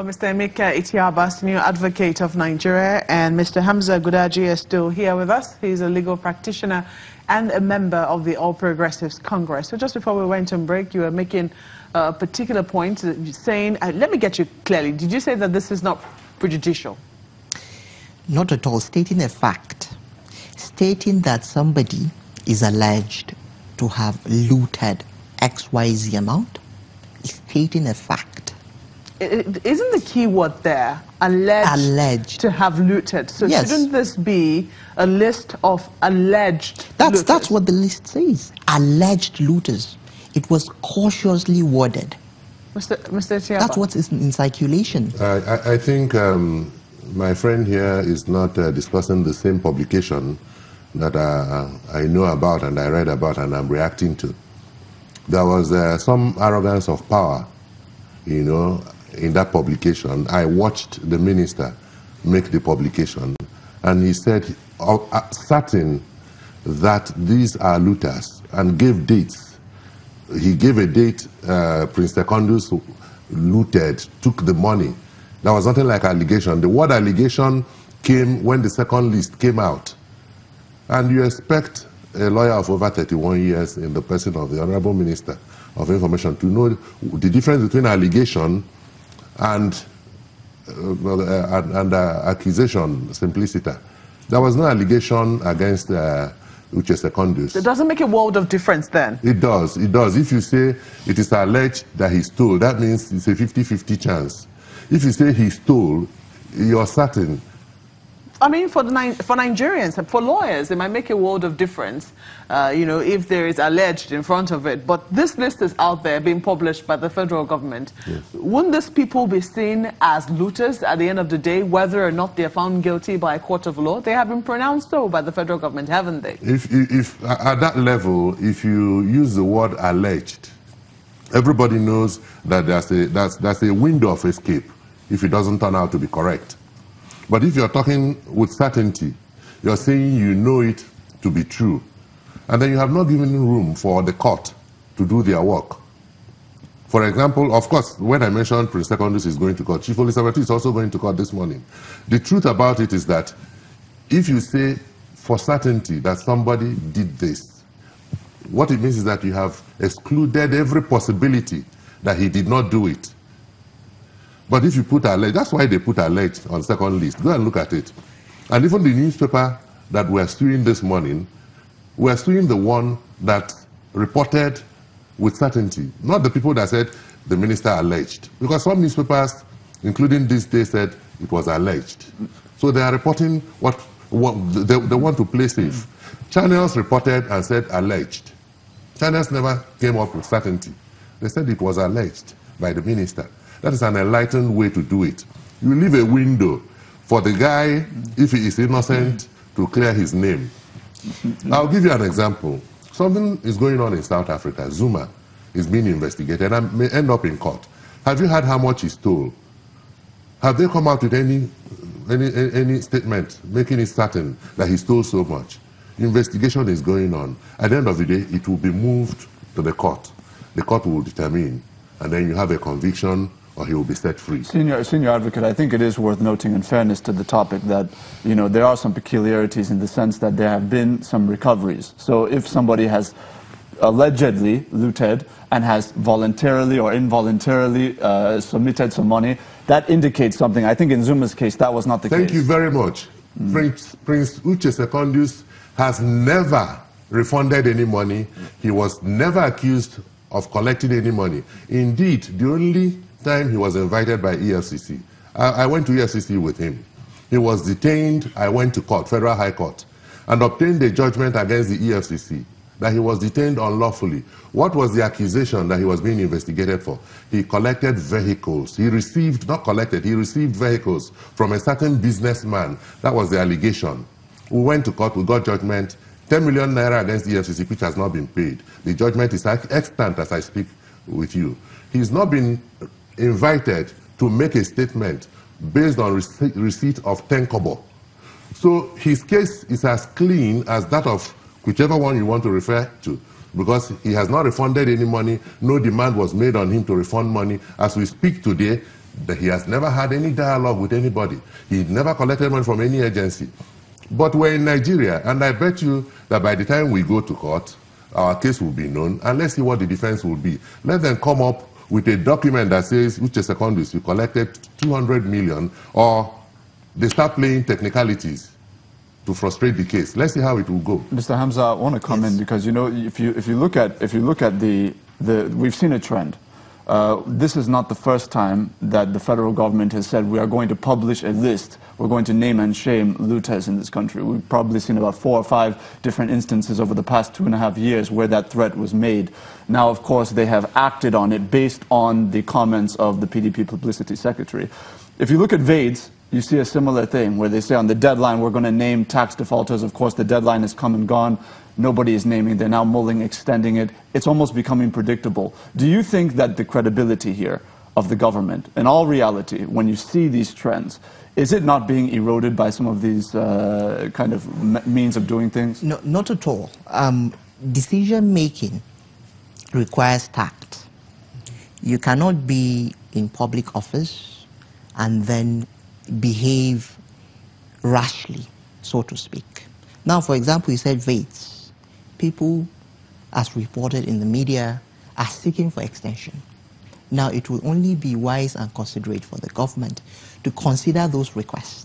Well, Mr. Emeka Etiaba, Senior Advocate of Nigeria, and Mr. Hamza Gudaji is still here with us. He's a legal practitioner and a member of the All Progressives Congress. So just before we went on break, you were making a particular point, saying, let me get you clearly, did you say that this is not prejudicial? Not at all. Stating a fact. Stating that somebody is alleged to have looted XYZ amount is stating a fact. Isn't the key word there alleged to have looted? So yes. Shouldn't this be a list of alleged looters? That's what the list says. Alleged looters. It was cautiously worded. Mr. Etiaba. That's what's in circulation. I think my friend here is not discussing the same publication that I know about and I read about and I'm reacting to. There was some arrogance of power, you know, in that publication. I watched the minister make the publication, and he said, certain that these are looters, and gave dates. He gave a date, Prince Secondus looted, took the money. There was nothing like allegation. The word allegation came when the second list came out. And you expect a lawyer of over 31 years in the person of the Honorable Minister of Information to know the difference between allegation and accusation, simpliciter. There was no allegation against Uche Secondus. It doesn't make a world of difference then? It does. It does. If you say it is alleged that he stole, that means it's a 50-50 chance. If you say he stole, you're certain. I mean, for Nigerians, for lawyers, it might make a world of difference, you know, if there is alleged in front of it. But this list is out there, being published by the federal government. Yes. Wouldn't these people be seen as looters at the end of the day, whether or not they're found guilty by a court of law? They have been pronounced so by the federal government, haven't they? If at that level, if you use the word alleged, everybody knows that that's a window of escape if it doesn't turn out to be correct. But if you're talking with certainty, you're saying you know it to be true. And then you have not given room for the court to do their work. For example, of course, when I mentioned Prince Secondus is going to court, Chief Elizabeth is also going to court this morning. The truth about it is that if you say for certainty that somebody did this, what it means is that you have excluded every possibility that he did not do it. But if you put alleged, that's why they put alleged on second list. Go and look at it. And even the newspaper that we're suing this morning, we're suing the one that reported with certainty, not the people that said the minister alleged. Because some newspapers, including this day, said it was alleged. So they are reporting what they want to play safe. Channels reported and said alleged. Channels never came up with certainty. They said it was alleged by the minister. That is an enlightened way to do it. You leave a window for the guy, if he is innocent, to clear his name. I'll give you an example. Something is going on in South Africa. Zuma is being investigated and may end up in court. Have you heard how much he stole? Have they come out with any statement making it certain that he stole so much? Investigation is going on. At the end of the day, it will be moved to the court. The court will determine, and then you have a conviction, or he will be set free. Senior Advocate, I think it is worth noting, in fairness to the topic, that there are some peculiarities in the sense that there have been some recoveries. So if somebody has allegedly looted and has voluntarily or involuntarily submitted some money, that indicates something. I think in Zuma's case, that was not the case. Thank you very much. Prince Uche Secondus has never refunded any money. He was never accused of collecting any money. Indeed, the only time he was invited by EFCC, I went to EFCC with him. He was detained. I went to court, Federal High Court, and obtained a judgment against the EFCC that he was detained unlawfully. What was the accusation that he was being investigated for? He collected vehicles. He received, not collected, he received vehicles from a certain businessman. That was the allegation. We went to court, we got judgment, 10 million naira against the EFCC, which has not been paid. The judgment is extant as I speak with you. He's not been invited to make a statement based on receipt of 10 kobo. So his case is as clean as that of whichever one you want to refer to, because he has not refunded any money. No demand was made on him to refund money. As we speak today, He has never had any dialogue with anybody. He never collected money from any agency. But we're in Nigeria, and I bet you that by the time we go to court, our case will be known, and let's see what the defense will be. Let them come up with a document that says, which is secondary, you collected 200 million, or they start playing technicalities to frustrate the case. Let's see how it will go. Mr. Hamza, I want to come in because, you know, if you look at the we've seen a trend. This is not the first time that the federal government has said we are going to publish a list. We're going to name and shame looters in this country. We've probably seen about 4 or 5 different instances over the past 2.5 years where that threat was made. Now, of course, they have acted on it based on the comments of the PDP publicity secretary. If you look at VADES, you see a similar thing where they say on the deadline we're going to name tax defaulters. Of course, the deadline has come and gone. Nobody is naming. They're now mulling, extending it. It's almost becoming predictable. Do you think that the credibility here of the government, in all reality, when you see these trends, is it not being eroded by some of these kind of means of doing things? No, not at all. Decision-making requires tact. You cannot be in public office and then behave rashly, so to speak. Now, for example, you said VADES. People, as reported in the media, are seeking for extension. Now, it will only be wise and considerate for the government to consider those requests